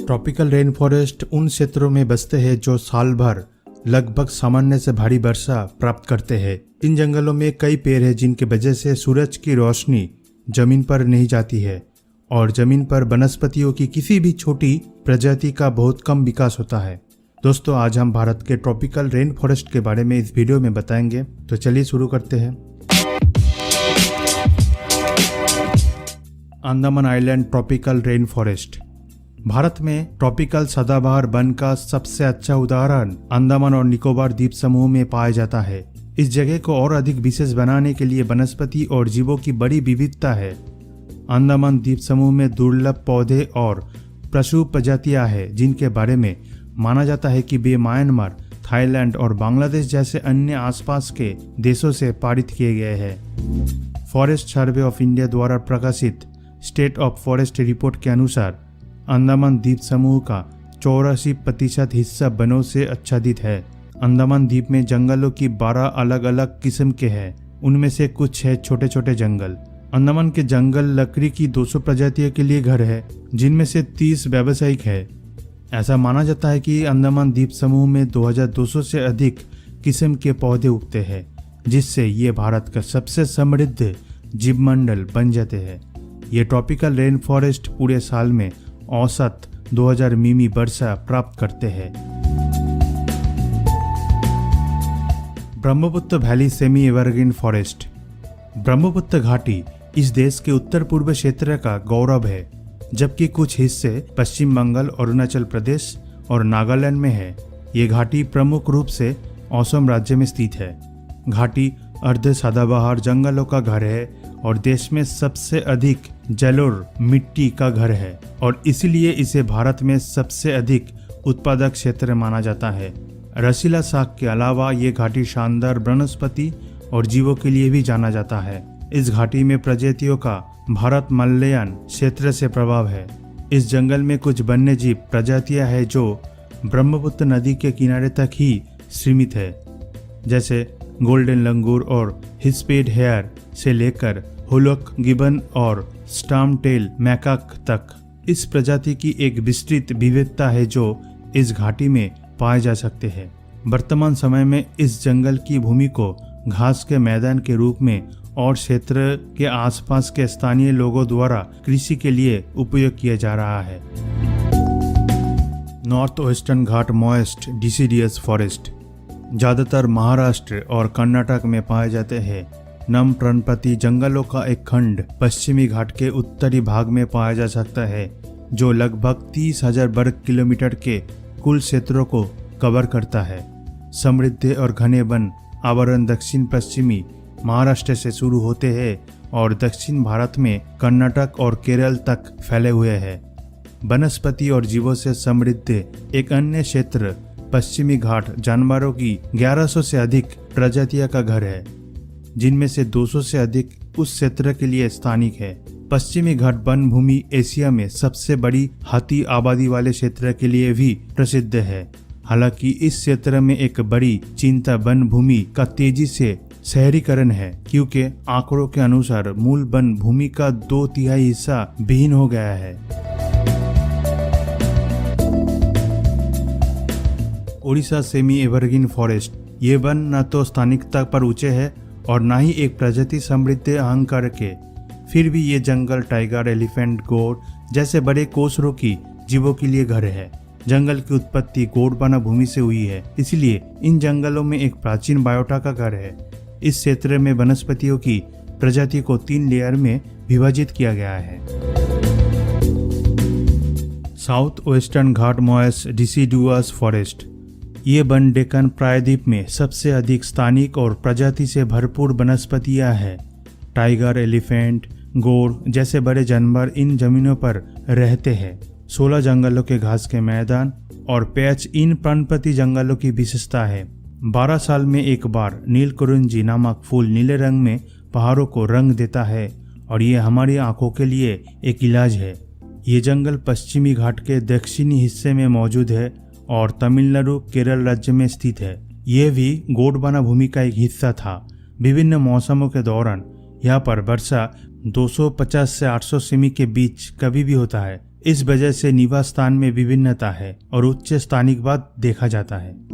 Tropical rain forest उन क्षेत्रों में बसते हैं जो साल भर लगभग सामान्य से भारी वर्षा प्राप्त करते हैं। इन जंगलों में कई पेड़ हैं जिनकी वजह से सूरज की रोशनी जमीन पर नहीं जाती है और जमीन पर वनस्पतियों की किसी भी छोटी प्रजाति का बहुत कम विकास होता है। दोस्तों, आज हम भारत के ट्रॉपिकल रेन फॉरेस्ट के बारे में इस वीडियो में बताएंगे, तो चलिए शुरू करते हैं। Andaman island tropical rain forest Bharat में ट्रॉपिकल सदाबहार वन का सबसे अच्छा उदाहरण अंडमान और निकोबार द्वीप समूह में पाया जाता है। इस जगह को और अधिक विशेष बनाने के लिए वनस्पति और जीवों की बड़ी विविधता है। अंडमान द्वीप समूह में दुर्लभ पौधे और पशु प्रजातियां हैं जिनके बारे में माना जाता है कि वे म्यांमार, थाईलैंड और बांग्लादेश जैसे अन्य आसपास के देशों से पारित किए गए हैं। फॉरेस्ट सर्वे ऑफ इंडिया द्वारा प्रकाशित स्टेट ऑफ फॉरेस्ट रिपोर्ट के अनुसार अंडमान द्वीप समूह का 84% हिस्सा वनों से आच्छादित है। अंडमान द्वीप में जंगलों की 12 अलग अलग किस्म के हैं, उनमें से कुछ है छोटे छोटे जंगल। अंडमान के जंगल लकड़ी की 200 प्रजातियों के लिए घर है, जिनमें से 30 व्यावसायिक है। ऐसा माना जाता है कि अंडमान द्वीप समूह में 2200 से अधिक किस्म के पौधे उगते हैं, जिससे ये भारत का सबसे समृद्ध जीवमंडल बन जाते हैं। ये ट्रॉपिकल रेन फॉरेस्ट पूरे साल में औसत 2000 मिमी वर्षा प्राप्त करते हैं। Brahmaputra valley semi evergreen forest Brahmaputra घाटी इस देश के उत्तर पूर्व क्षेत्र का गौरव है, जबकि कुछ हिस्से पश्चिम बंगाल, अरुणाचल प्रदेश और नागालैंड में है। ये घाटी प्रमुख रूप से असम राज्य में स्थित है। घाटी अर्ध सदाबहार जंगलों का घर है और देश में सबसे अधिक जलोढ़ मिट्टी का घर है और इसलिए इसे भारत में सबसे अधिक उत्पादक क्षेत्र माना जाता है। रसीला साग के अलावा ये घाटी शानदार वनस्पति और जीवों के लिए भी जाना जाता है। इस घाटी में प्रजातियों का भारत मलयान क्षेत्र से प्रभाव है। इस जंगल में कुछ वन्यजीव प्रजातियां हैं जो ब्रह्मपुत्र नदी के किनारे तक ही सीमित है, जैसे गोल्डन लंगूर और हिस्पेड हेयर से लेकर हुलक गिबन और स्टार्म टेल मैकाक तक। इस प्रजाति की एक विस्तृत विविधता है जो इस घाटी में पाए जा सकते हैं। वर्तमान समय में इस जंगल की भूमि को घास के मैदान के रूप में और क्षेत्र के आसपास के स्थानीय लोगों द्वारा कृषि के लिए उपयोग किया जा रहा है। नॉर्थ वेस्टर्न घाट मॉइस्ट डिसीडियस फॉरेस्ट ज्यादातर महाराष्ट्र और कर्नाटक में पाए जाते हैं। नम पर्णपाती जंगलों का एक खंड पश्चिमी घाट के उत्तरी भाग में पाया जा सकता है, जो लगभग 30,000 वर्ग किलोमीटर के कुल क्षेत्रों को कवर करता है। समृद्ध और घने वन आवरण दक्षिण पश्चिमी महाराष्ट्र से शुरू होते हैं और दक्षिण भारत में कर्नाटक और केरल तक फैले हुए हैं। वनस्पति और जीवों से समृद्ध एक अन्य क्षेत्र पश्चिमी घाट जानवरों की 1100 से अधिक प्रजातियों का घर है, जिनमें से 200 से अधिक उस क्षेत्र के लिए स्थानिक है। पश्चिमी घाट वन भूमि एशिया में सबसे बड़ी हाथी आबादी वाले क्षेत्र के लिए भी प्रसिद्ध है। हालांकि इस क्षेत्र में एक बड़ी चिंता वन भूमि का तेजी से शहरीकरण है, क्योंकि आंकड़ों के अनुसार मूल वन भूमि का 2/3 हिस्सा विहीन हो गया है। ओडिशा सेमी एवरग्रीन फॉरेस्ट ये वन न तो स्थानिकता पर ऊंचे है और न ही एक प्रजाति समृद्ध अहंकार के। फिर भी ये जंगल टाइगर, एलिफेंट, गोड जैसे बड़े कोसरों जीवों के लिए घर है। जंगल की उत्पत्ति गोंडवाना भूमि से हुई है, इसलिए इन जंगलों में एक प्राचीन बायोटा का घर है। इस क्षेत्र में वनस्पतियों की प्रजाति को 3 लेयर में विभाजित किया गया है। साउथ वेस्टर्न घाट मॉइस्ट डिसीडुअस फॉरेस्ट ये वन डेक्कन प्रायद्वीप में सबसे अधिक स्थानिक और प्रजाति से भरपूर वनस्पतियां हैं। टाइगर, एलिफेंट, गोर जैसे बड़े जानवर इन जमीनों पर रहते हैं। 16 जंगलों के घास के मैदान और पैच इन पर्णपाती जंगलों की विशेषता है। 12 साल में एक बार नीलकुरिंजी नामक फूल नीले रंग में पहाड़ों को रंग देता है और ये हमारी आंखों के लिए एक इलाज है। ये जंगल पश्चिमी घाट के दक्षिणी हिस्से में मौजूद है और तमिलनाडु, केरल राज्य में स्थित है। यह भी गोंडवाना भूमि का एक हिस्सा था। विभिन्न मौसमों के दौरान यहाँ पर वर्षा 250 से 800 सेमी के बीच कभी भी होता है। इस वजह से निवास स्थान में विभिन्नता है और उच्च स्थानिकवाद देखा जाता है।